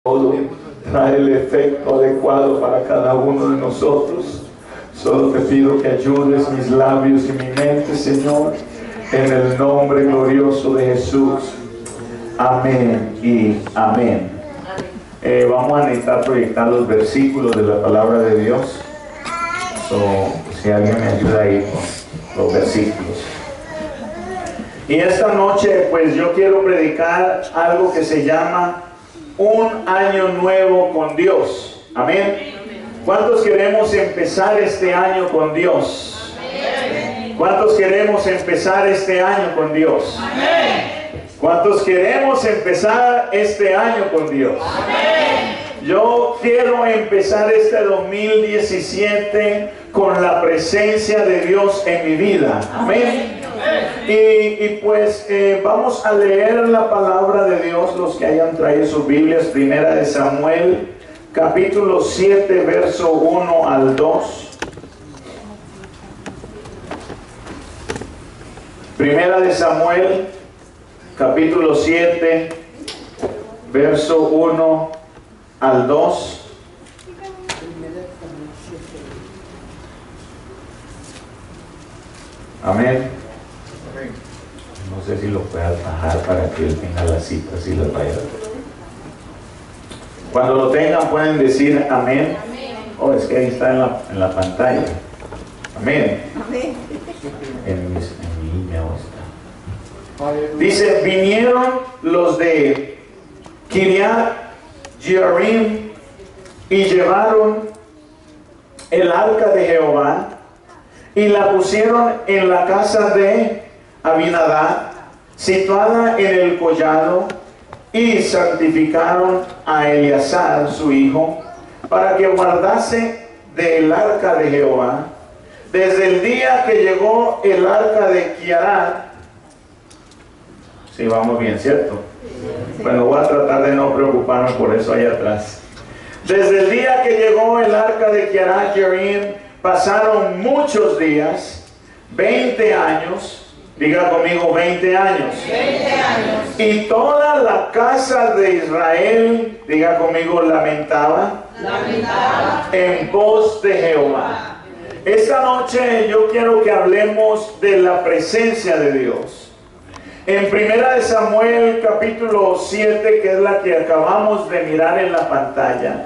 todo trae el efecto adecuado para cada uno de nosotros. Solo te pido que ayudes mis labios y mi mente, Señor, en el nombre glorioso de Jesús. Amén y amén. Vamos a necesitar proyectar los versículos de la palabra de Dios. Si alguien me ayuda ahí con los versículos. Y esta noche pues yo quiero predicar algo que se llama un año nuevo con Dios. Amén. ¿Cuántos queremos empezar este año con Dios? ¿Cuántos queremos empezar este año con Dios? ¿Cuántos queremos empezar este año con Dios? Yo quiero empezar este 2017 con la presencia de Dios en mi vida. Amén. Y pues vamos a leer la palabra de Dios, los que hayan traído sus Biblias. Primera de Samuel, capítulo 7, verso 1 al 2. Primera de Samuel, capítulo 7, verso 1 al 2. Amén. No sé si lo pueda bajar para que él tenga las citas y las vaya a ver. Cuando lo tengan pueden decir amén. Oh, es que ahí está en la pantalla. Amén. En mi email está. Dice, vinieron los de Kiriat Jearim y llevaron el arca de Jehová y la pusieron en la casa de Abinadab, situada en el collado, y santificaron a Eleazar su hijo para que guardase del arca de Jehová desde el día que llegó el arca de Kiriat. Sí, vamos bien, ¿cierto? Bueno, voy a tratar de no preocuparme por eso allá atrás. Desde el día que llegó el arca de Kiriat Jearim pasaron muchos días, 20 años. Diga conmigo, 20 años. 20 años. Y toda la casa de Israel, diga conmigo, lamentaba en pos de Jehová. Esta noche yo quiero que hablemos de la presencia de Dios. En Primera de Samuel, capítulo 7, que es la que acabamos de mirar en la pantalla,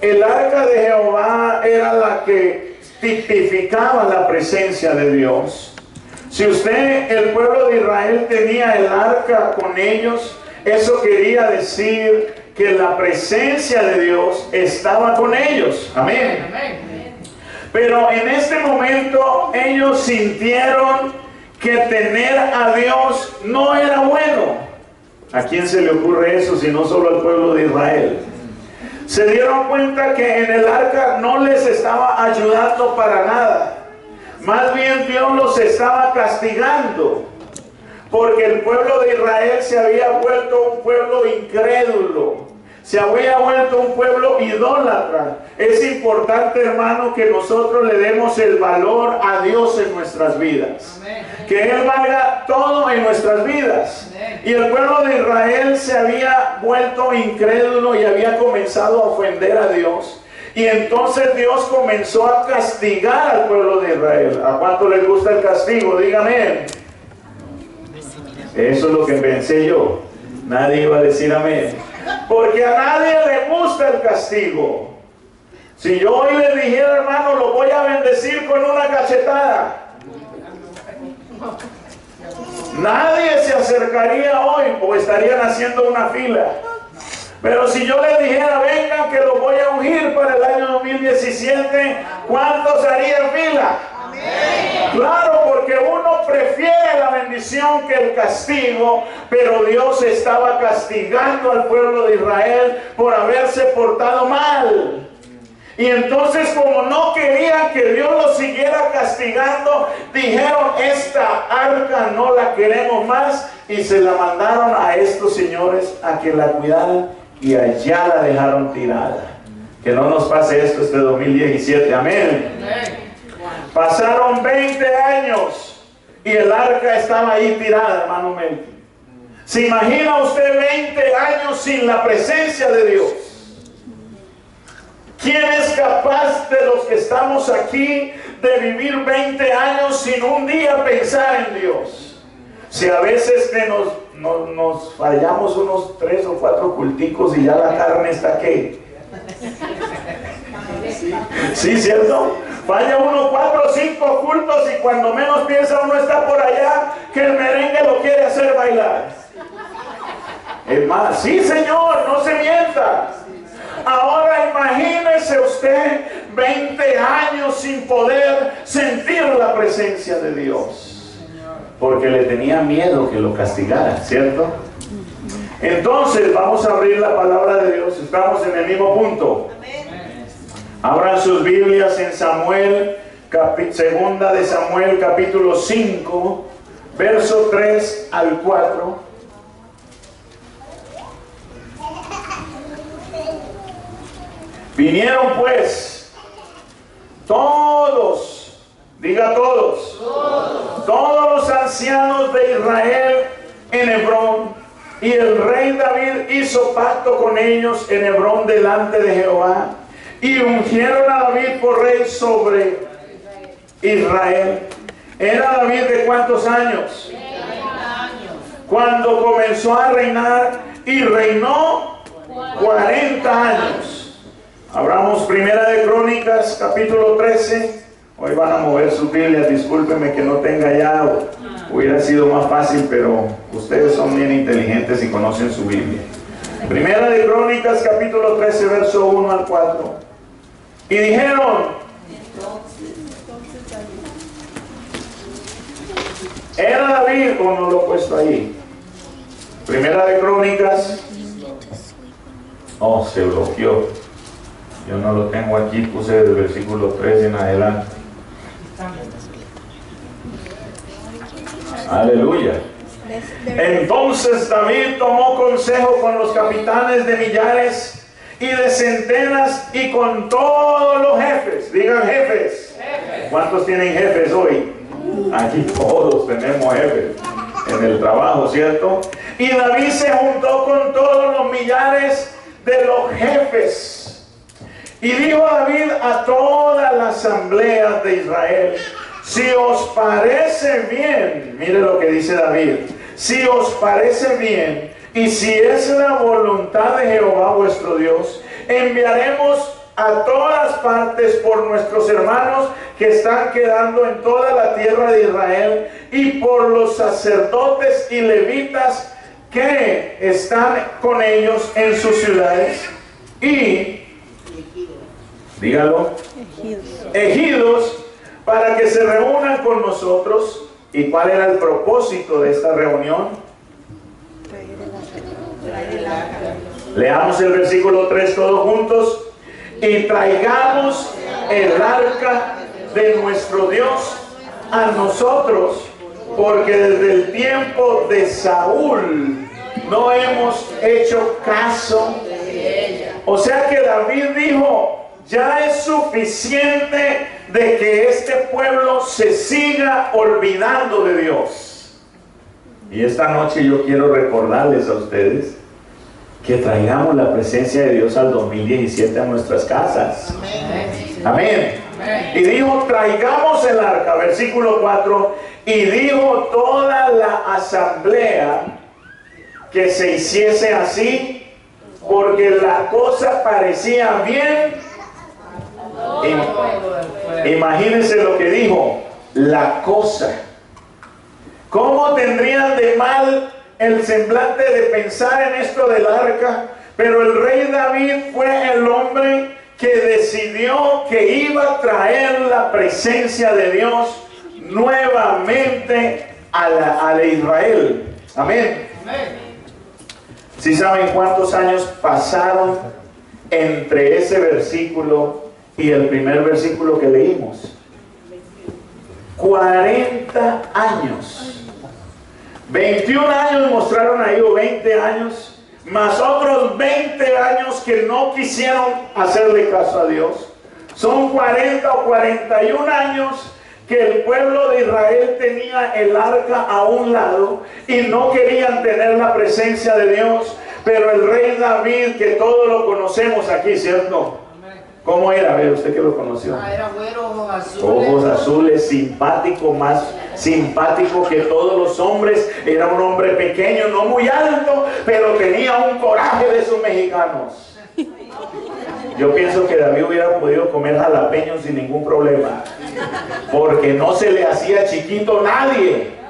el arca de Jehová era la que tipificaba la presencia de Dios. Si el pueblo de Israel tenía el arca con ellos, eso quería decir que la presencia de Dios estaba con ellos. Amén. Pero en este momento ellos sintieron que tener a Dios no era bueno. ¿A quién se le ocurre eso si no solo al pueblo de Israel? Se dieron cuenta que en el arca no les estaba ayudando para nada. Más bien Dios los estaba castigando, porque el pueblo de Israel se había vuelto un pueblo incrédulo, se había vuelto un pueblo idólatra. Es importante, hermano, que nosotros le demos el valor a Dios en nuestras vidas. Amén. Que Él valga todo en nuestras vidas. Amén. Y el pueblo de Israel se había vuelto incrédulo y había comenzado a ofender a Dios. Y entonces Dios comenzó a castigar al pueblo de Israel. ¿A cuánto les gusta el castigo? Dígame. Eso es lo que pensé yo. Nadie iba a decir amén. Porque a nadie le gusta el castigo. Si yo hoy le dijera, hermano, lo voy a bendecir con una cachetada, nadie se acercaría hoy o estarían haciendo una fila. Pero si yo les dijera, vengan que los voy a ungir para el año 2017, ¿cuántos harían fila? Amén. Claro, porque uno prefiere la bendición que el castigo, pero Dios estaba castigando al pueblo de Israel por haberse portado mal. Y entonces, como no querían que Dios los siguiera castigando, dijeron, esta arca no la queremos más, y se la mandaron a estos señores a que la cuidaran. Y allá la dejaron tirada. Que no nos pase esto este 2017. Amén. Pasaron 20 años y el arca estaba ahí tirada, hermano Melky. ¿Se imagina usted 20 años sin la presencia de Dios? ¿Quién es capaz de los que estamos aquí de vivir 20 años sin un día pensar en Dios? Si a veces que nos fallamos unos 3 o 4 culticos y ya la carne está ¿qué? Sí, ¿cierto? Falla uno 4 o 5 cultos y cuando menos piensa uno está por allá que el merengue lo quiere hacer bailar. Es más, sí señor, no se mienta. Ahora imagínese usted 20 años sin poder sentir la presencia de Dios, porque le tenía miedo que lo castigara, ¿cierto? Entonces vamos a abrir la palabra de Dios. Estamos en el mismo punto. Abran sus Biblias en Samuel, segunda de Samuel, capítulo 5, verso 3 al 4. Vinieron pues todos, diga todos, todos los ancianos de Israel en Hebrón, y el rey David hizo pacto con ellos en Hebrón delante de Jehová, y ungieron a David por rey sobre Israel. ¿Era David de cuántos años? 30 años. Cuando comenzó a reinar, y reinó 40 años. Abramos Primera de Crónicas, capítulo 13. Hoy van a mover sus Biblias, discúlpenme que no tenga ya, hubiera sido más fácil, pero ustedes son bien inteligentes y conocen su Biblia. Primera de Crónicas, capítulo 13, verso 1 al 4. Y dijeron: ¿era David o no lo he puesto ahí? Primera de Crónicas. Oh, se bloqueó. Yo no lo tengo aquí, puse del versículo 3 en adelante. Aleluya. Entonces David tomó consejo con los capitanes de millares y de centenas y con todos los jefes. Digan jefes. ¿Cuántos tienen jefes hoy? Aquí todos tenemos jefes en el trabajo, ¿cierto? Y David se juntó con todos los millares de los jefes. Y dijo David a toda la asamblea de Israel: si os parece bien, mire lo que dice David, si os parece bien, y si es la voluntad de Jehová vuestro Dios, enviaremos a todas partes por nuestros hermanos que están quedando en toda la tierra de Israel, y por los sacerdotes y levitas que están con ellos en sus ciudades, y dígalo, ejidos, para que se reúnan con nosotros. ¿Y cuál era el propósito de esta reunión? Leamos el versículo 3 todos juntos. Y traigamos el arca de nuestro Dios a nosotros, porque desde el tiempo de Saúl no hemos hecho caso de ella. O sea que David dijo: ya es suficiente de que este pueblo se siga olvidando de Dios. Y esta noche yo quiero recordarles a ustedes que traigamos la presencia de Dios al 2017 a nuestras casas. Amén. Amén. Y dijo: traigamos el arca, versículo 4, y dijo toda la asamblea que se hiciese así, porque la cosa parecía bien. Imagínense lo que dijo, la cosa. ¿Cómo tendrían de mal el semblante de pensar en esto del arca? Pero el rey David fue el hombre que decidió que iba a traer la presencia de Dios nuevamente a Israel. Amén. ¿Sí saben cuántos años pasaron entre ese versículo y el primer versículo que leímos? 40 años. 21 años mostraron ahí, o 20 años, más otros 20 años que no quisieron hacerle caso a Dios. Son 40 o 41 años que el pueblo de Israel tenía el arca a un lado y no querían tener la presencia de Dios. Pero el rey David, que todos lo conocemos aquí, ¿cierto? ¿Cómo era? A ver, usted que lo conoció. Era güero, ojos azules. Ojos azules, simpático, más simpático que todos los hombres. Era un hombre pequeño, no muy alto, pero tenía un coraje de esos mexicanos. Yo pienso que David hubiera podido comer jalapeños sin ningún problema, porque no se le hacía chiquito nadie.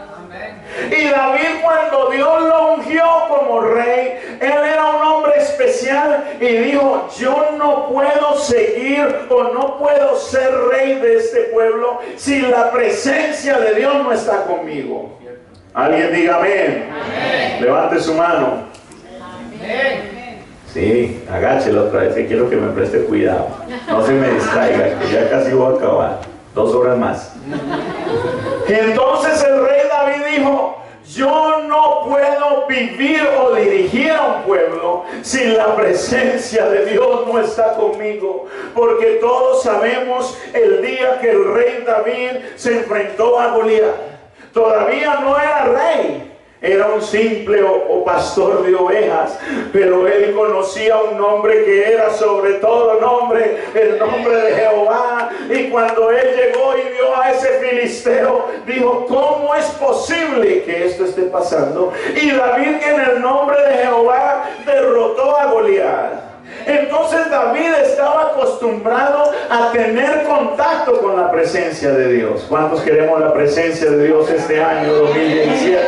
Y David, cuando Dios lo ungió como rey, él era un hombre especial y dijo: yo no puedo seguir o no puedo ser rey de este pueblo si la presencia de Dios no está conmigo. Alguien diga amén. Amén. Levante su mano. Amén. Sí, agáchelo otra vez, que quiero que me preste cuidado. No se me distraiga, que ya casi voy a acabar. 2 horas más. Y entonces el rey David dijo: yo no puedo vivir o dirigir a un pueblo si la presencia de Dios no está conmigo. Porque todos sabemos el día que el rey David se enfrentó a Goliat. Todavía no era rey. Era un simple o pastor de ovejas, pero él conocía un nombre que era sobre todo nombre, el nombre de Jehová. Y cuando él llegó y vio a ese filisteo, dijo: ¿cómo es posible que esto esté pasando? Y David, en el nombre de Jehová, derrotó a Goliat. Entonces David estaba acostumbrado a tener contacto con la presencia de Dios. ¿Cuántos queremos la presencia de Dios este año 2017?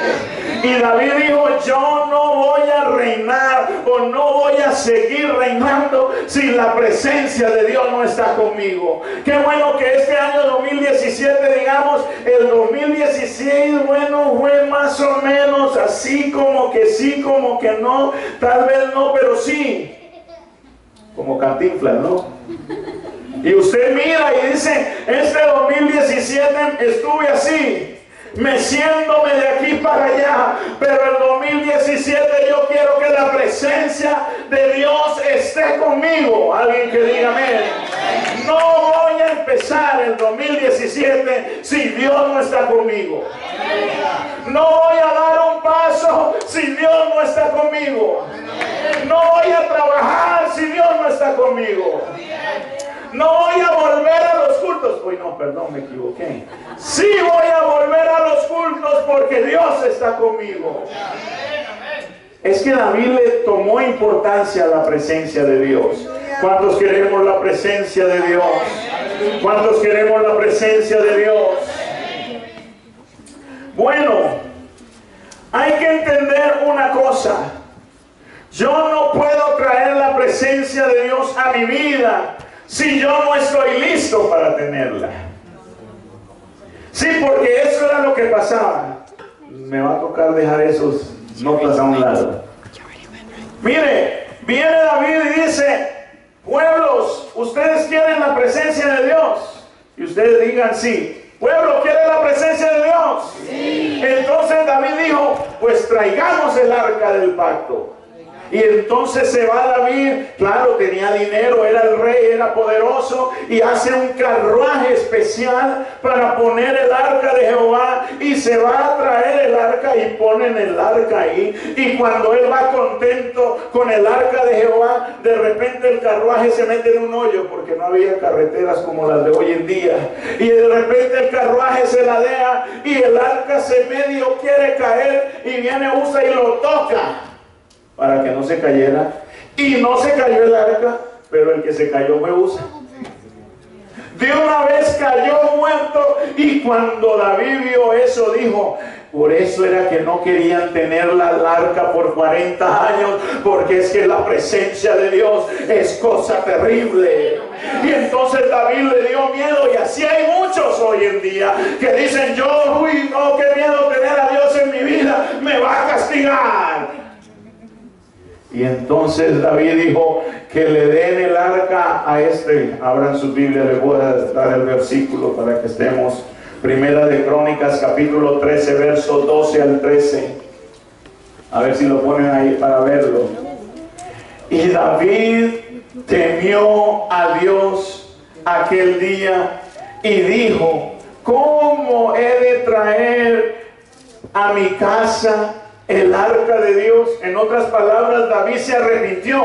Y David dijo: yo no voy a reinar o no voy a seguir reinando si la presencia de Dios no está conmigo. Qué bueno que este año 2017, digamos, el 2016, bueno, fue más o menos así, como que sí, como que no, tal vez no, pero sí. Como Cantinflas, ¿no? Y usted mira y dice: este 2017 estuve así, meciéndome de aquí para allá, pero el 2017 yo quiero que la presencia de Dios esté conmigo. Alguien que diga amén. No voy a empezar el 2017 si Dios no está conmigo. No voy a dar un paso si Dios no está conmigo. No voy a trabajar si Dios no está conmigo. No voy a volver a los cultos. Uy, no, perdón, me equivoqué. Sí voy a volver a los cultos porque Dios está conmigo. Es que David le tomó importancia a la presencia de Dios. ¿Cuántos queremos la presencia de Dios? ¿Cuántos queremos la presencia de Dios? Bueno, hay que entender una cosa. Yo no puedo traer la presencia de Dios a mi vida si yo no estoy listo para tenerla. Sí, porque eso era lo que pasaba. Me va a tocar dejar esos notas a un lado. Mire, viene David y dice: pueblos, ¿ustedes quieren la presencia de Dios? Y ustedes digan sí. ¿Pueblo quiere la presencia de Dios? Sí. Entonces David dijo: pues traigamos el arca del pacto. Y entonces se va David, claro, tenía dinero, era el rey, era poderoso, y hace un carruaje especial para poner el arca de Jehová, y se va a traer el arca y ponen el arca ahí. Y cuando él va contento con el arca de Jehová, de repente el carruaje se mete en un hoyo, porque no había carreteras como las de hoy en día, y de repente el carruaje se ladea y el arca se medio quiere caer, y viene Usa y lo toca para que no se cayera, y no se cayó el arca, pero el que se cayó fue Usa. De una vez cayó muerto. Y cuando David vio eso, dijo: por eso era que no querían tener la arca por 40 años, porque es que la presencia de Dios es cosa terrible. Y entonces David le dio miedo, y así hay muchos hoy en día que dicen: uy, no, qué miedo tener a Dios en mi vida, me va a castigar. Y entonces David dijo que le den el arca a este. Abran su Biblia, les voy a dar el versículo para que estemos. Primera de Crónicas, capítulo 13, verso 12 al 13. A ver si lo ponen ahí para verlo. Y David temió a Dios aquel día y dijo: ¿cómo he de traer a mi casa el arca de Dios? En otras palabras, David se arrepintió.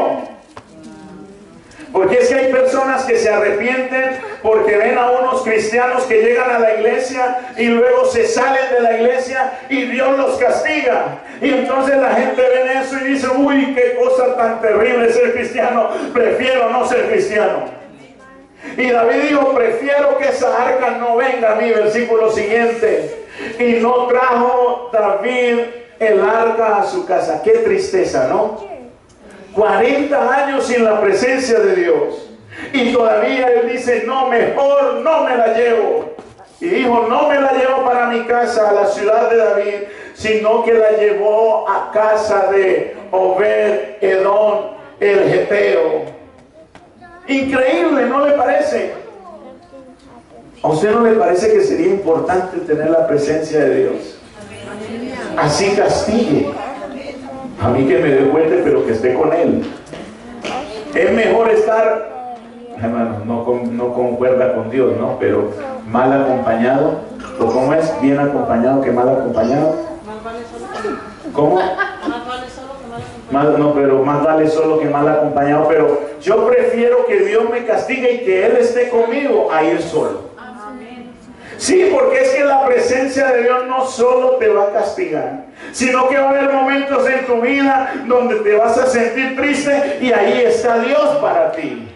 Porque es que hay personas que se arrepienten porque ven a unos cristianos que llegan a la iglesia y luego se salen de la iglesia y Dios los castiga. Y entonces la gente ve eso y dice, uy, qué cosa tan terrible ser cristiano, prefiero no ser cristiano. Y David dijo, prefiero que esa arca no venga a mí, versículo siguiente. Y no trajo David el arca a su casa. Qué tristeza, ¿no? 40 años sin la presencia de Dios. Y todavía él dice, no, mejor no me la llevo. Y dijo, no me la llevo para mi casa, a la ciudad de David, sino que la llevó a casa de Obed-Edom, el geteo. Increíble, ¿no le parece? ¿A usted no le parece que sería importante tener la presencia de Dios? Así castigue. A mí que me dé vuelta, pero que esté con Él. Es mejor estar, hermano, no concuerda con Dios, ¿no? Pero mal acompañado, ¿o cómo es? Bien acompañado que mal acompañado. ¿Cómo? No, pero más vale solo que mal acompañado. Pero yo prefiero que Dios me castigue y que Él esté conmigo a ir solo. Sí, porque es que la presencia de Dios no solo te va a castigar, sino que va a haber momentos en tu vida donde te vas a sentir triste y ahí está Dios para ti.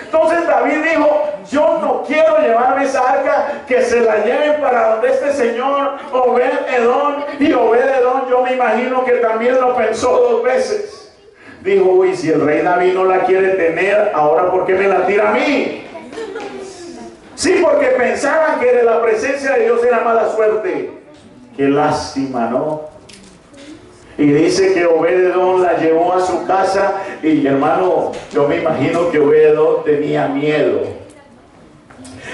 Entonces David dijo, yo no quiero llevarme esa arca, que se la lleven para donde este señor Obed-Edom. Y Obed-Edom, yo me imagino que también lo pensó 2 veces. Dijo, uy, si el rey David no la quiere tener, ahora ¿por qué me la tira a mí? Sí, porque pensaban que la presencia de Dios era mala suerte. Qué lástima, ¿no? Y dice que Obed-Edom la llevó a su casa. Y hermano, yo me imagino que Obed-Edom tenía miedo.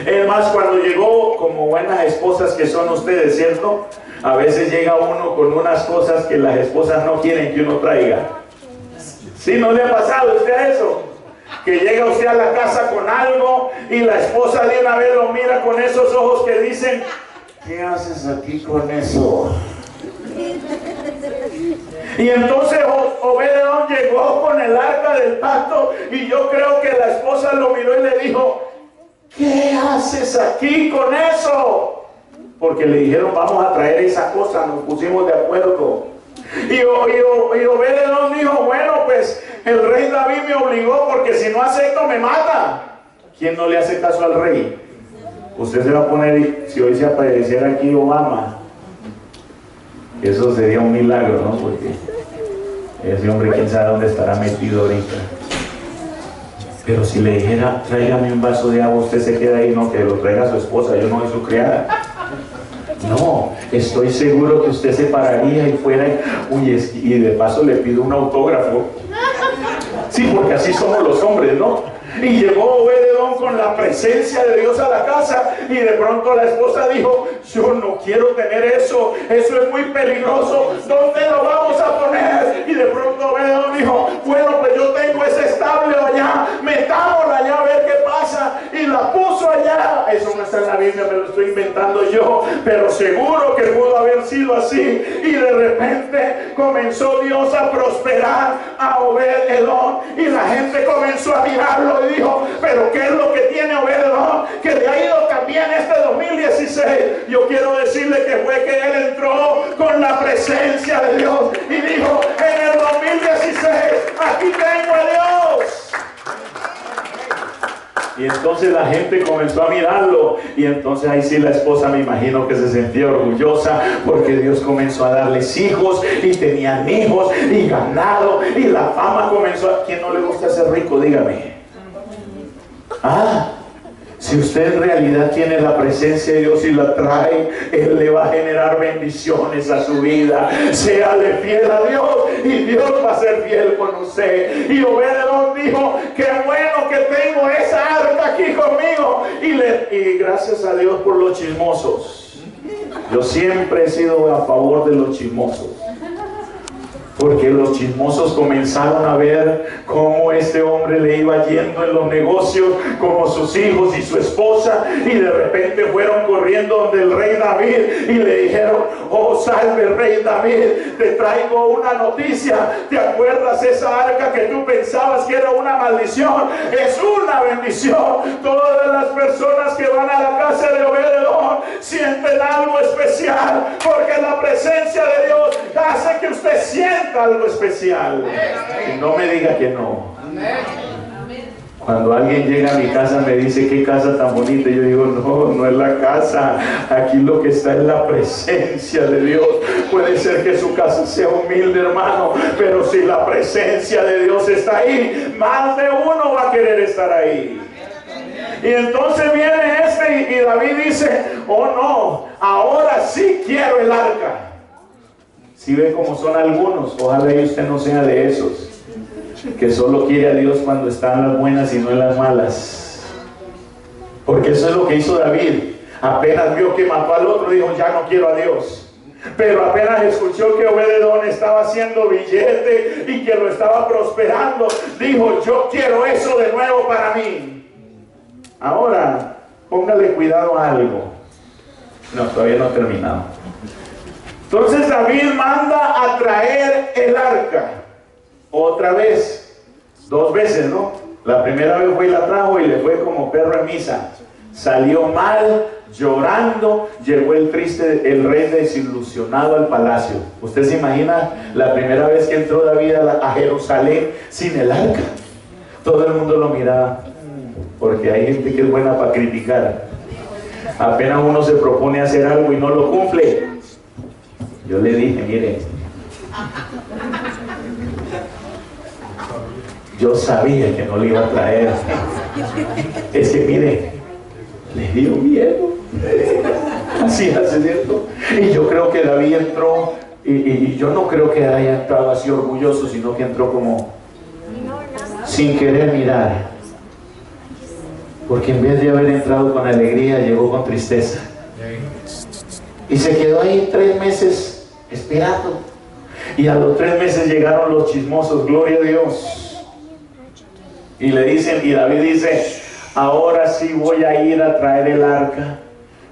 Es más, cuando llegó, como buenas esposas que son ustedes, ¿cierto? A veces llega uno con unas cosas que las esposas no quieren que uno traiga. ¿Sí? ¿No le ha pasado a usted eso? Que llega usted a la casa con algo y la esposa de una vez lo mira con esos ojos que dicen, ¿qué haces aquí con eso? Y entonces Obed-Edom llegó con el arca del pacto y yo creo que la esposa lo miró y le dijo, ¿qué haces aquí con eso? Porque le dijeron, vamos a traer esa cosa, nos pusimos de acuerdo. Y Obed-Edom dijo, bueno, pues el rey David me obligó, porque si no acepto me mata. ¿Quién no le hace caso al rey? Usted se va a poner, si hoy se apareciera aquí Obama, eso sería un milagro, ¿no? Porque ese hombre quién sabe dónde estará metido ahorita. Pero si le dijera, tráigame un vaso de agua, usted se queda ahí, no, que lo traiga a su esposa, yo no soy su criada. No, estoy seguro que usted se pararía y fuera, uy, y de paso le pido un autógrafo. Sí, porque así somos los hombres, ¿no? Y llegó Obed-Edom con la presencia de Dios a la casa y de pronto la esposa dijo, yo no quiero tener eso, eso es muy peligroso, ¿dónde lo vamos a poner? Y de pronto Obed-Edom dijo, bueno, pues yo tengo ese establo allá, metámosla allá a ver qué pasa, y la puso allá. Eso no está en la Biblia, me lo estoy inventando yo, pero seguro que pudo haber sido así. Y de repente comenzó Dios a prosperar a Obed-Edom y la gente comenzó a mirarlo y dijo, pero ¿qué es lo que tiene Obed-Edom? Que le ha ido también este 2016. Yo quiero decirle que fue que él entró con la presencia de Dios y dijo, en el 2016 aquí tengo a Dios. Y entonces la gente comenzó a mirarlo. Y entonces ahí sí la esposa, me imagino que se sentía orgullosa, porque Dios comenzó a darles hijos, y tenían hijos y ganado, y la fama comenzó a... ¿Quién no le gusta ser rico? Dígame. Si usted en realidad tiene la presencia de Dios y la trae, Él le va a generar bendiciones a su vida. Séale fiel a Dios y Dios va a ser fiel con usted. Y Obed-Edom dijo, qué bueno que tengo esa arca aquí conmigo. Y gracias a Dios por los chismosos. Yo siempre he sido a favor de los chismosos. Porque los chismosos comenzaron a ver cómo este hombre le iba yendo en los negocios, como sus hijos y su esposa, y de repente fueron corriendo donde el rey David y le dijeron: oh, salve rey David, te traigo una noticia. ¿Te acuerdas esa arca que tú pensabas que era una maldición? Es una bendición. Todas las personas que van a la casa de Obed-Edom sienten algo especial, porque la presencia de Dios hace que usted sienta algo especial. Y no me diga que no. Cuando alguien llega a mi casa me dice: qué casa tan bonita, yo digo: no, no es la casa, aquí lo que está es la presencia de Dios. Puede ser que su casa sea humilde, hermano, pero si la presencia de Dios está ahí, más de uno va a querer estar ahí. Y entonces viene y David dice: oh no, ahora sí quiero el arca. Si ve cómo son algunos, ojalá y usted no sea de esos que solo quiere a Dios cuando están las buenas y no en las malas. Porque eso es lo que hizo David. Apenas vio que mató al otro, dijo: ya no quiero a Dios. Pero apenas escuchó que Obed-Edom estaba haciendo billete y que lo estaba prosperando, dijo: yo quiero eso de nuevo para mí. Ahora, póngale cuidado a algo. No, todavía no he terminado. Entonces David manda a traer el arca. Otra vez. 2 veces, ¿no? La primera vez fue y la trajo y le fue como perro en misa. Salió mal, llorando. Llegó el rey desilusionado al palacio. ¿Usted se imagina la primera vez que entró David a Jerusalén sin el arca? Todo el mundo lo miraba. Porque hay gente que es buena para criticar. Apenas uno se propone hacer algo y no lo cumple. Yo le dije: mire, yo sabía que no le iba a traer. Es que mire, le dio miedo. Así hace cierto. Y yo creo que David entró, y yo no creo que haya entrado así orgulloso, sino que entró como sin querer mirar. Porque en vez de haber entrado con alegría, llegó con tristeza. Y se quedó ahí 3 meses esperando. Y a los 3 meses llegaron los chismosos, gloria a Dios. Y le dicen, y David dice: ahora sí voy a ir a traer el arca,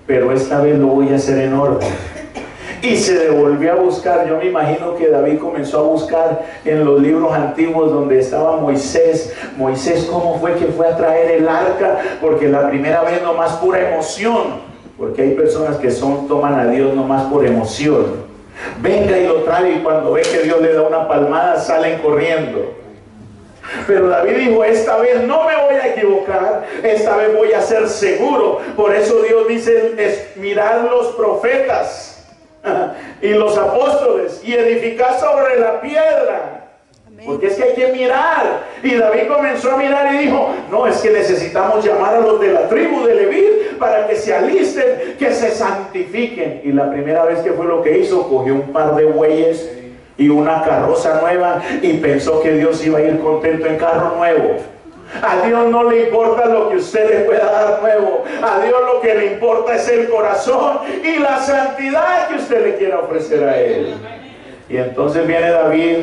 pero esta vez lo voy a hacer en orden. Y se devolvió a buscar. Yo me imagino que David comenzó a buscar en los libros antiguos donde estaba Moisés. Moisés, ¿cómo fue que fue a traer el arca? Porque la primera vez nomás pura emoción. Porque hay personas que toman a Dios nomás por emoción. Venga y lo trae, y cuando ve que Dios le da una palmada salen corriendo. Pero David dijo: esta vez no me voy a equivocar, esta vez voy a ser seguro. Por eso Dios dice: mirad los profetas y los apóstoles y edificar sobre la piedra. Porque es que hay que mirar. Y David comenzó a mirar y dijo: no, es que necesitamos llamar a los de la tribu de Leví para que se alisten, que se santifiquen. Y la primera vez que fue lo que hizo, cogió un par de bueyes y una carroza nueva y pensó que Dios iba a ir contento en carro nuevo. A Dios no le importa lo que usted le pueda dar nuevo. A Dios lo que le importa es el corazón y la santidad que usted le quiera ofrecer a Él. Y entonces viene David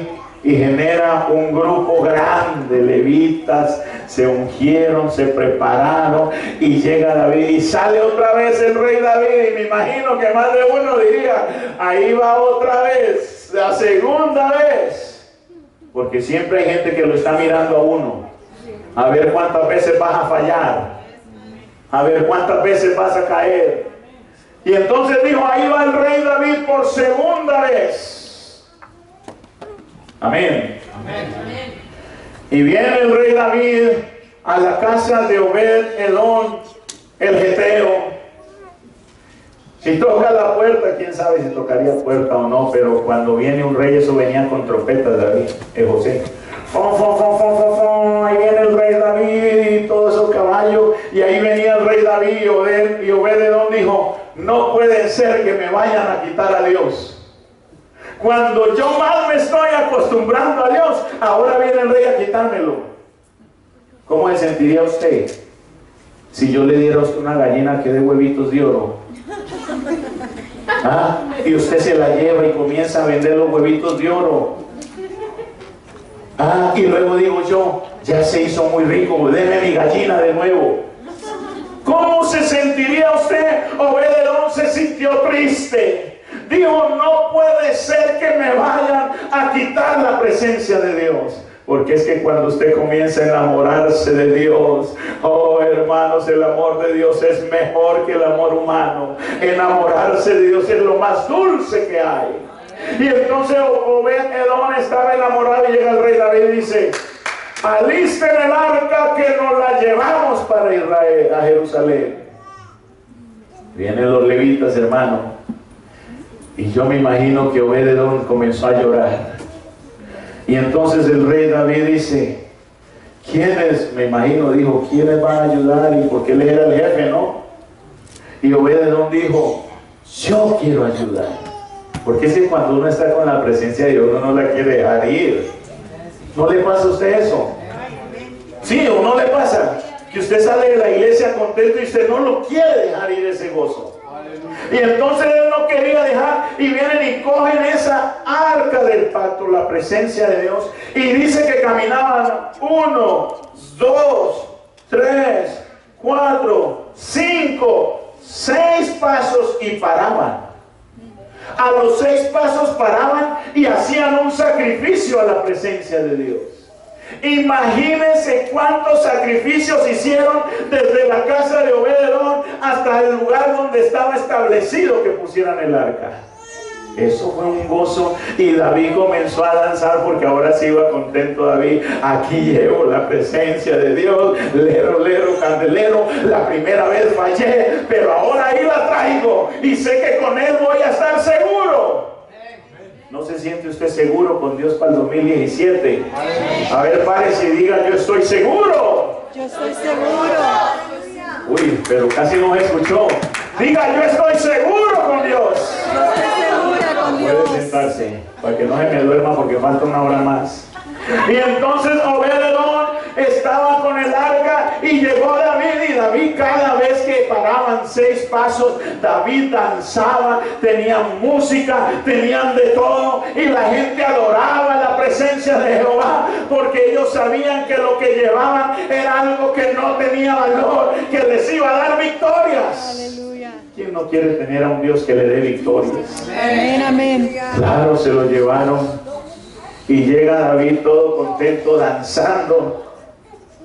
y genera un grupo grande. Levitas se ungieron, se prepararon, y llega David y sale otra vez el rey David. Y me imagino que más de uno diría: ahí va otra vez, la segunda vez. Porque siempre hay gente que lo está mirando a uno, a ver cuántas veces vas a fallar, a ver cuántas veces vas a caer. Y entonces dijo: ahí va el rey David por segunda vez. Amén. Amén. Y viene el rey David a la casa de Obed-Edom, el geteo. Si toca la puerta, quién sabe si tocaría puerta o no, pero cuando viene un rey, eso venía con trompetas, David, José. Ahí viene el rey David y todos esos caballos, y ahí venía el rey David, y Obed-Edom dijo: no puede ser que me vayan a quitar a Dios. Cuando yo más me estoy acostumbrando a Dios, ahora viene el rey a quitármelo. ¿Cómo se sentiría usted si yo le diera a usted una gallina que dé huevitos de oro? ¿Ah? Y usted se la lleva y comienza a vender los huevitos de oro. Ah, y luego digo yo, ya se hizo muy rico, deme mi gallina de nuevo. ¿Cómo se sentiría usted? Obed-edom se sintió triste. Dijo, no puede ser que me vayan a quitar la presencia de Dios. Porque es que cuando usted comienza a enamorarse de Dios, oh hermanos, el amor de Dios es mejor que el amor humano. Enamorarse de Dios es lo más dulce que hay. Y entonces Obed-edom estaba enamorado y llega el rey David y dice, alisten el arca que nos la llevamos para Israel, a Jerusalén. Vienen los levitas, hermano. Y yo me imagino que Obed-edom comenzó a llorar. Y entonces el rey David dice, ¿quiénes? Me imagino, dijo, ¿quiénes van a ayudar? Y porque él era el jefe, ¿no? Y Obed-edom dijo, yo quiero ayudar. Porque es que cuando uno está con la presencia de Dios, uno no la quiere dejar ir. ¿No le pasa a usted eso? Sí, ¿o no le pasa? Que usted sale de la iglesia contento y usted no lo quiere dejar ir ese gozo. Y entonces él no quería dejar, y vienen y cogen esa arca del pacto, la presencia de Dios, y dice que caminaban 1, 2, 3, 4, 5, 6 pasos y paraban. A los 6 pasos paraban y hacían un sacrificio a la presencia de Dios. Imagínense cuántos sacrificios hicieron desde la casa de Obed-edom hasta el lugar donde estaba establecido que pusieran el arca. Eso fue un gozo, y David comenzó a danzar porque ahora sí iba contento David. Aquí llevo la presencia de Dios, lero, lero, candelero. La primera vez fallé, pero ahora ahí la traigo y sé que con él voy a estar seguro. ¿No se siente usted seguro con Dios para el 2017? A ver, párese y diga, yo estoy seguro. Yo estoy seguro. Uy, pero casi no me escuchó. Diga, yo estoy seguro con Dios. Yo estoy segura con Dios. Puede sentarse para que no se me duerma porque falta una hora más. Y entonces Obed-edom estaba con el arca y llegó David, y David cada vez que paraban 6 pasos, David danzaba, tenían música, tenían de todo, y la gente adoraba la presencia de Jehová porque ellos sabían que lo que llevaban era algo que no tenía valor, que les iba a dar victorias. Aleluya. ¿Quién no quiere tener a un Dios que le dé victorias? Amén, amén. Claro, se lo llevaron. Y llega David todo contento, danzando.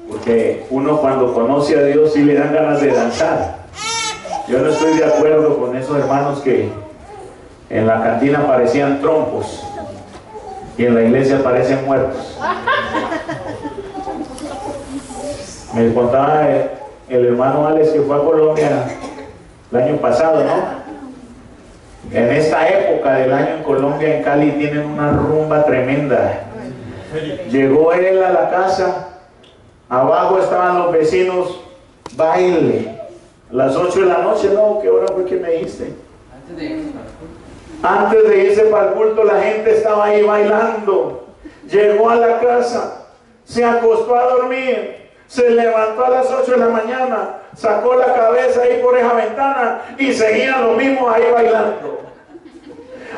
Porque uno cuando conoce a Dios sí le dan ganas de danzar. Yo no estoy de acuerdo con esos hermanos que en la cantina parecían trompos y en la iglesia parecen muertos. Me contaba el hermano Alex que fue a Colombia el año pasado, ¿no? En esta época del año en Colombia, en Cali, tienen una rumba tremenda. Llegó él a la casa, abajo estaban los vecinos, baile. A las 8 de la noche, no, ¿qué hora fue que me dijiste? Antes de irse para el culto, la gente estaba ahí bailando. Llegó a la casa, se acostó a dormir, se levantó a las 8 de la mañana, sacó la cabeza ahí por esa ventana y seguían los mismos ahí bailando.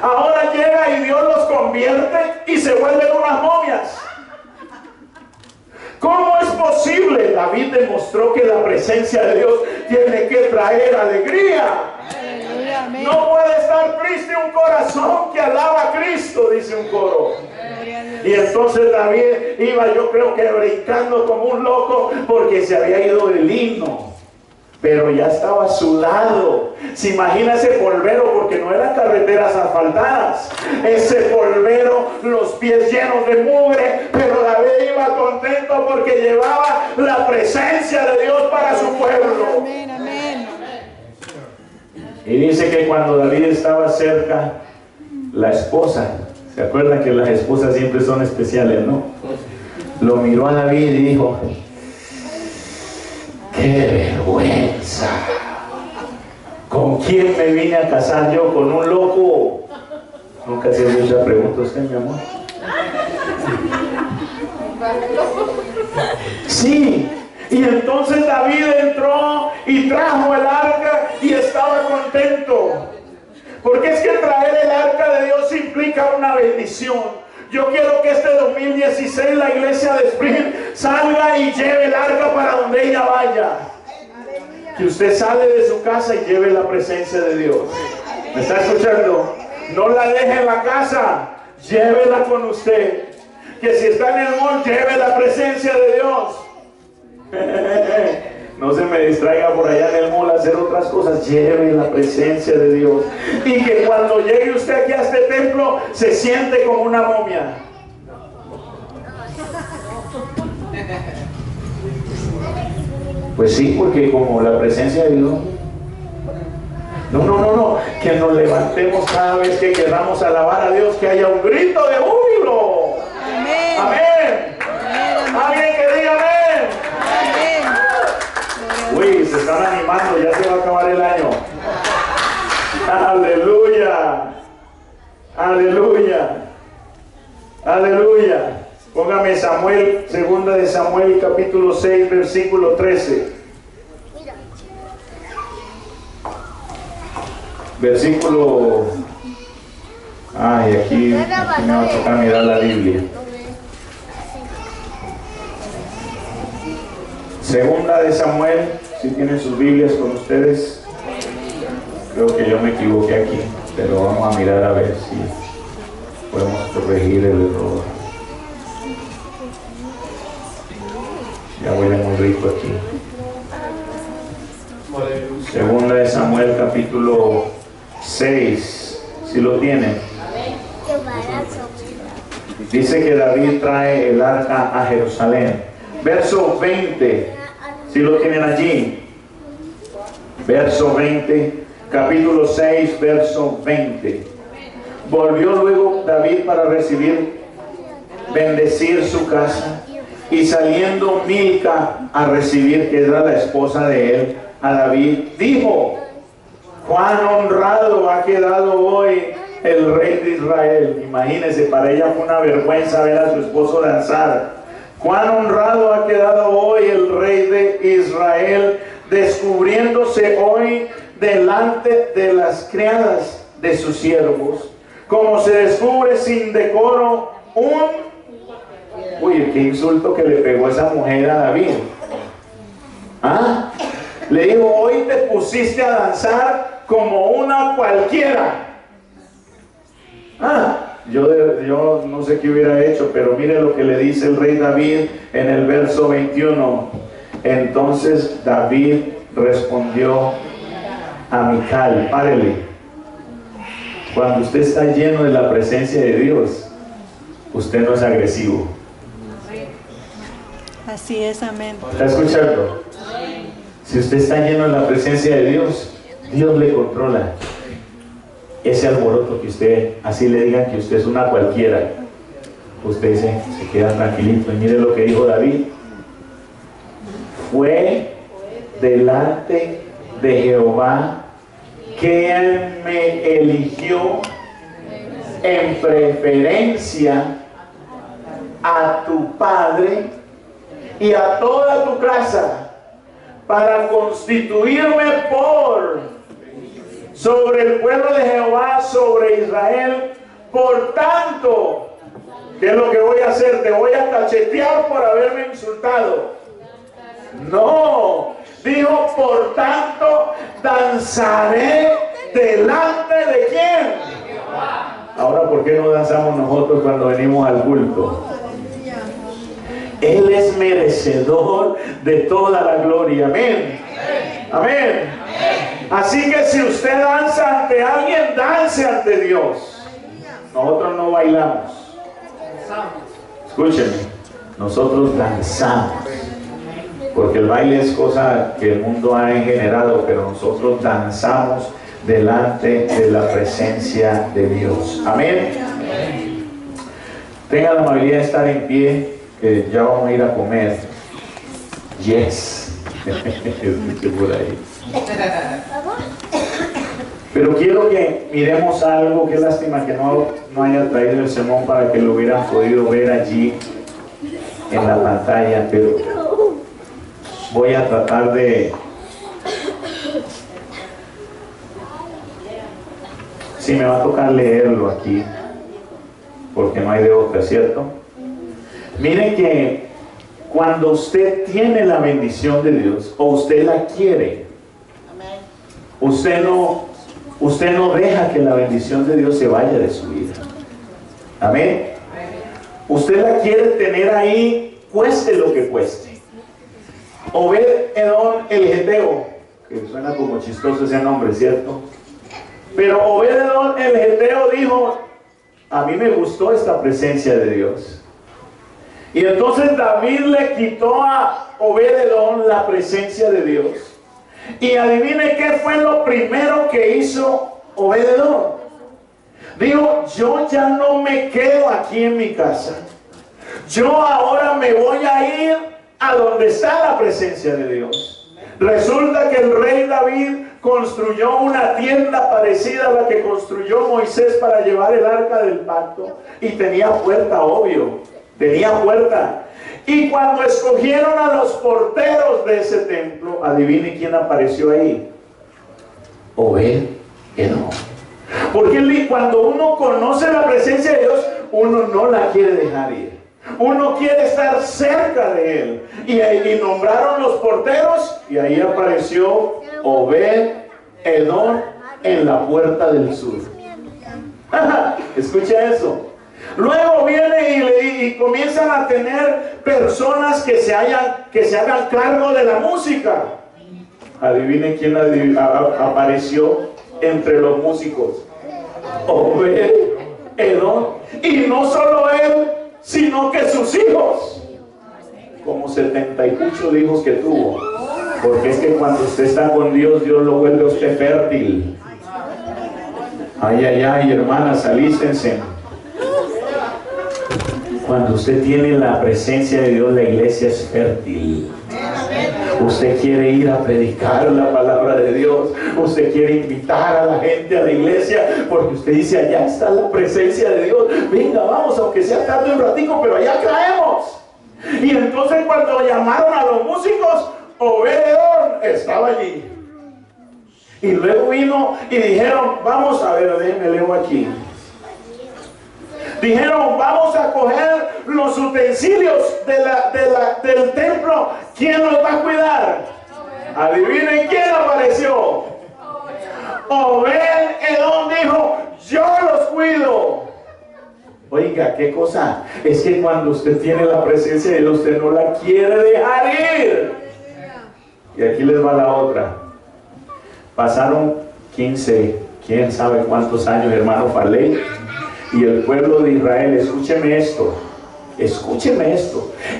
Ahora llega y Dios los convierte y se vuelven unas momias. ¿Cómo es posible? David demostró que la presencia de Dios tiene que traer alegría. No puede estar triste un corazón que alaba a Cristo, dice un coro. Y entonces David iba, yo creo que brincando como un loco, porque se había ido el himno, pero ya estaba sudado. Se imagina ese polvero, porque no eran carreteras asfaltadas, ese polvero, los pies llenos de mugre, pero David iba contento porque llevaba la presencia de Dios para su pueblo. Amén, amén. Y dice que cuando David estaba cerca, la esposa, ¿se acuerdan que las esposas siempre son especiales, no? Lo miró a David y dijo: ¡qué vergüenza! ¿Con quién me vine a casar yo? ¿Con un loco? Nunca se ha hecho esa pregunta usted, mi amor. Sí. Y entonces David entró y trajo el arca y estaba contento. Porque es que traer el arca de Dios implica una bendición. Yo quiero que este 2016 la iglesia de Spring salga y lleve el arca para donde ella vaya. Que usted sale de su casa y lleve la presencia de Dios. ¿Me está escuchando? No la deje en la casa, llévela con usted. Que si está en el mall, lleve la presencia de Dios. No se me distraiga por allá en el mall a hacer otras cosas. Lleve la presencia de Dios. Y que cuando llegue usted aquí a este templo, se siente como una momia. Pues sí, porque como la presencia de Dios. No. Que nos levantemos cada vez que queramos alabar a Dios, que haya un grito de júbilo. Amén. Amén. Alguien que diga amén. Amén. Uy, se están animando, ya se va a acabar el año. Aleluya. Aleluya. Aleluya. Póngame Samuel, segunda de Samuel, capítulo 6, versículo 13. Versículo... Ay, aquí me va a tocar mirar la Biblia. Segunda de Samuel, si tienen sus Biblias con ustedes. Creo que yo me equivoqué aquí, pero vamos a mirar a ver si podemos corregir el error. Ya huele muy rico aquí. Segunda de Samuel, capítulo 6, si lo tienen. Dice que David trae el arca a Jerusalén. Verso 20, si lo tienen allí. Verso 20, capítulo 6, verso 20. Volvió luego David para bendecir su casa. Y saliendo Milca a recibir, que era la esposa de él, a David, dijo: cuán honrado ha quedado hoy el rey de Israel. Imagínense, para ella fue una vergüenza ver a su esposo danzar. Cuán honrado ha quedado hoy el rey de Israel, descubriéndose hoy delante de las criadas de sus siervos, como se descubre sin decoro un... Uy, qué insulto que le pegó esa mujer a David. ¿Ah? Le dijo: hoy te pusiste a danzar como una cualquiera. Yo no sé qué hubiera hecho, pero mire lo que le dice el rey David en el verso 21. Entonces David respondió a Mical. Párele. Cuando usted está lleno de la presencia de Dios, usted no es agresivo. Así es, amén. ¿Está escuchando? Si usted está lleno de la presencia de Dios, Dios le controla. Ese alboroto que usted, así le digan que usted es una cualquiera, usted se queda tranquilito. Y mire lo que dijo David: fue delante de Jehová quien me eligió en preferencia a tu padre y a toda tu casa, para constituirme sobre el pueblo de Jehová, sobre Israel. Por tanto, ¿qué es lo que voy a hacer? ¿Te voy a cachetear por haberme insultado? No, dijo: por tanto, danzaré delante de ¿quién? Ahora, ¿por qué no danzamos nosotros cuando venimos al culto? Él es merecedor de toda la gloria. Amén. Amén. Así que si usted danza ante alguien, dance ante Dios. Nosotros no bailamos. Escúchenme, nosotros danzamos. Porque el baile es cosa que el mundo ha generado, pero nosotros danzamos delante de la presencia de Dios. Amén. Tenga la amabilidad de estar en pie, que ya vamos a ir a comer. Yes. Por ahí. Pero quiero que miremos algo. Qué lástima que no haya traído el sermón para que lo hubieran podido ver allí en la pantalla, pero voy a tratar de... Sí, me va a tocar leerlo aquí. porque no hay de otra, ¿cierto? Miren que cuando usted tiene la bendición de Dios, o usted la quiere, usted no deja que la bendición de Dios se vaya de su vida. Amén. Usted la quiere tener ahí, cueste lo que cueste. Obed-Edom el Geteo, que suena como chistoso ese nombre, ¿cierto? Pero Obed-Edom el Geteo dijo: a mí me gustó esta presencia de Dios. Y entonces David le quitó a Obed-Edom la presencia de Dios. Y adivine qué fue lo primero que hizo Obed-Edom. Dijo: yo ya no me quedo aquí en mi casa. Yo ahora me voy a ir a donde está la presencia de Dios. Resulta que el rey David construyó una tienda parecida a la que construyó Moisés para llevar el arca del pacto. Y tenía puerta, obvio. Tenía puerta. Y cuando escogieron a los porteros de ese templo, adivine quién apareció ahí. Obed-Edom. Porque cuando uno conoce la presencia de Dios, uno no la quiere dejar ir. Uno quiere estar cerca de él. Y nombraron los porteros, y ahí apareció Obed-Edom en la puerta del sur. Escucha eso. Luego viene y comienzan a tener personas que se hagan cargo de la música. Adivinen quién apareció entre los músicos. Obed-Edom. Y no solo él, sino que sus hijos. Como 70 y muchos hijos que tuvo. Porque es que cuando usted está con Dios, Dios lo vuelve a usted fértil. Ay, ay, ay, hermanas, alístense. Cuando usted tiene la presencia de Dios, la iglesia es fértil. Usted quiere ir a predicar la palabra de Dios. Usted quiere invitar a la gente a la iglesia, porque usted dice: allá está la presencia de Dios. Venga, vamos, aunque sea tarde un ratico, pero allá caemos. Y entonces cuando llamaron a los músicos, Obed-Edom estaba allí. Y luego vino y dijeron: vamos a ver, déjenme leo aquí. Dijeron: vamos a coger los utensilios del templo. ¿Quién los va a cuidar? Adivinen quién apareció. Obed-Edom dijo: yo los cuido. Oiga, qué cosa. Es que cuando usted tiene la presencia de Dios, usted no la quiere dejar ir. Y aquí les va la otra. Pasaron 15, quién sabe cuántos años, hermano Farley. Y el pueblo de Israel, escúcheme esto,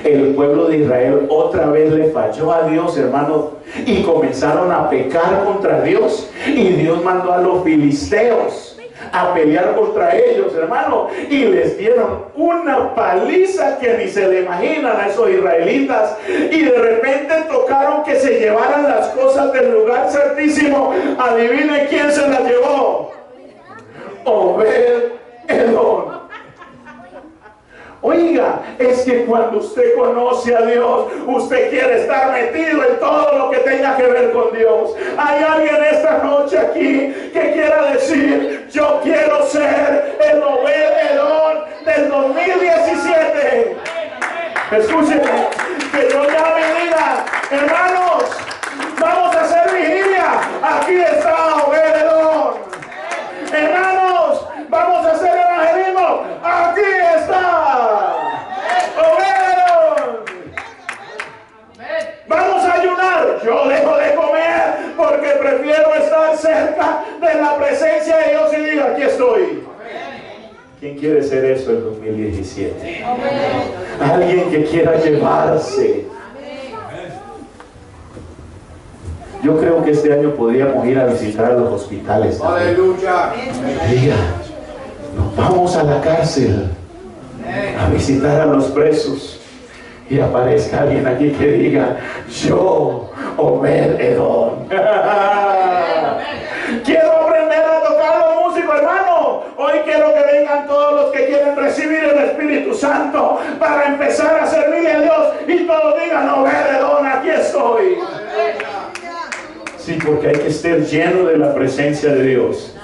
el pueblo de Israel otra vez le falló a Dios, hermano, y comenzaron a pecar contra Dios, y Dios mandó a los filisteos a pelear contra ellos, hermano, y les dieron una paliza que ni se le imaginan a esos israelitas. Y de repente tocaron que se llevaran las cosas del lugar santísimo. Adivine quién se las llevó. Obed-Edom. Oiga, es que cuando usted conoce a Dios, usted quiere estar metido en todo lo que tenga que ver con Dios. Hay alguien esta noche aquí que quiera decir: yo quiero ser el Obed-Edom del 2017. Escúcheme, que yo ya me diga: hermanos, vamos a hacer vigilia. Aquí está Obed-Edom. Hermanos, vamos a hacer evangelismo. Aquí está Obed-Edom. Vamos a ayunar. Yo dejo de comer porque prefiero estar cerca de la presencia de Dios y diga: aquí estoy. ¿Quién quiere ser eso en 2017? Alguien que quiera llevarse. Yo creo que este año podríamos ir a visitar a los hospitales. Aleluya. Diga: nos vamos a la cárcel a visitar a los presos. Y aparezca alguien aquí que diga: yo, Obed-Edom. Quiero aprender a tocar los músicos, hermano. Hoy quiero que vengan todos los que quieren recibir el Espíritu Santo para empezar a servirle a Dios. Y todos digan: Obed-Edom, aquí estoy. Sí, porque hay que estar lleno de la presencia de Dios.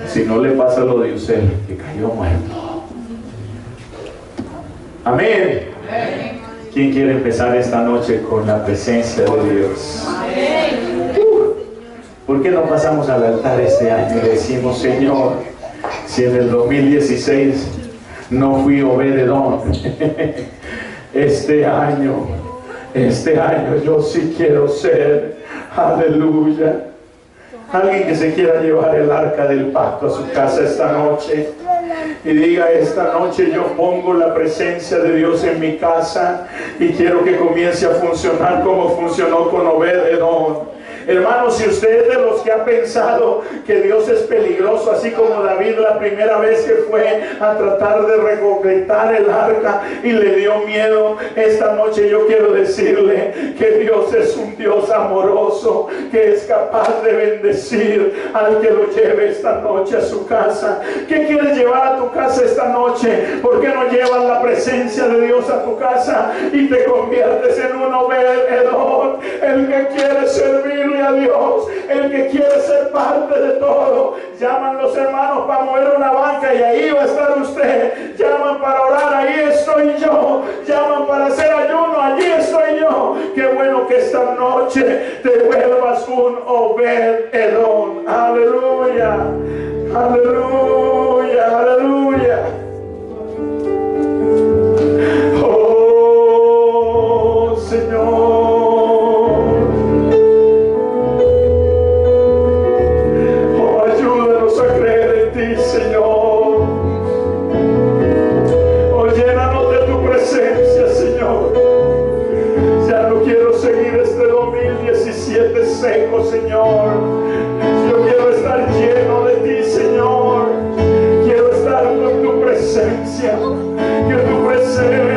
Si no, le pasa lo de Usel, que cayó muerto. Amén. ¿Quién quiere empezar esta noche con la presencia de Dios? ¿Por qué no pasamos al altar este año y decimos, Señor, si en el 2016 no fui Obed-Edom, este año yo sí quiero ser, aleluya. Alguien que se quiera llevar el arca del pacto a su casa esta noche y diga, esta noche yo pongo la presencia de Dios en mi casa y quiero que comience a funcionar como funcionó con Obed-Edom. Hermanos, si usted es de los que ha pensado que Dios es peligroso, así como David la primera vez que fue a tratar de recolectar el arca y le dio miedo, esta noche yo quiero decirle que Dios es un Dios amoroso, que es capaz de bendecir al que lo lleve esta noche a su casa. ¿Qué quieres llevar a tu casa esta noche? ¿Por qué no llevas la presencia de Dios a tu casa y te conviertes en un Obed-Edom, el que quiere servirle a Dios, el que quiere ser parte de todo? Llaman los hermanos para mover una banca y ahí va a estar usted. Llaman para orar, ahí estoy yo. Llaman para hacer ayuno, allí estoy yo. Qué bueno que esta noche te vuelvas un Obed-Edom. Aleluya, aleluya, aleluya. Oh Señor, Señor. Oh, llénanos de tu presencia, Señor. Ya no quiero seguir este 2017 seco, Señor. Yo quiero estar lleno de ti, Señor. Quiero estar con tu presencia. Que tu presencia